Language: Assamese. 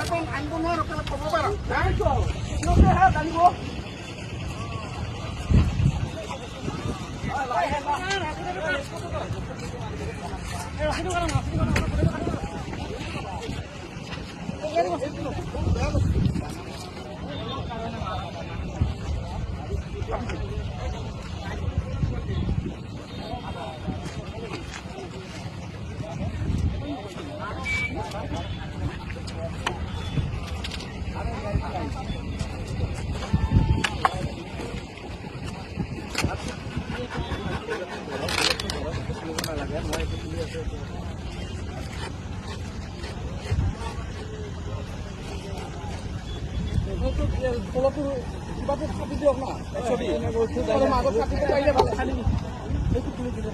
এখন আনিব নোৱাৰো ক'ব পাৰা জানিব কলটো কিবাটো কাটি দিয়ক না মাজত কাটিব পাৰিলে ভাল খালি সেইটো তুলি দিলে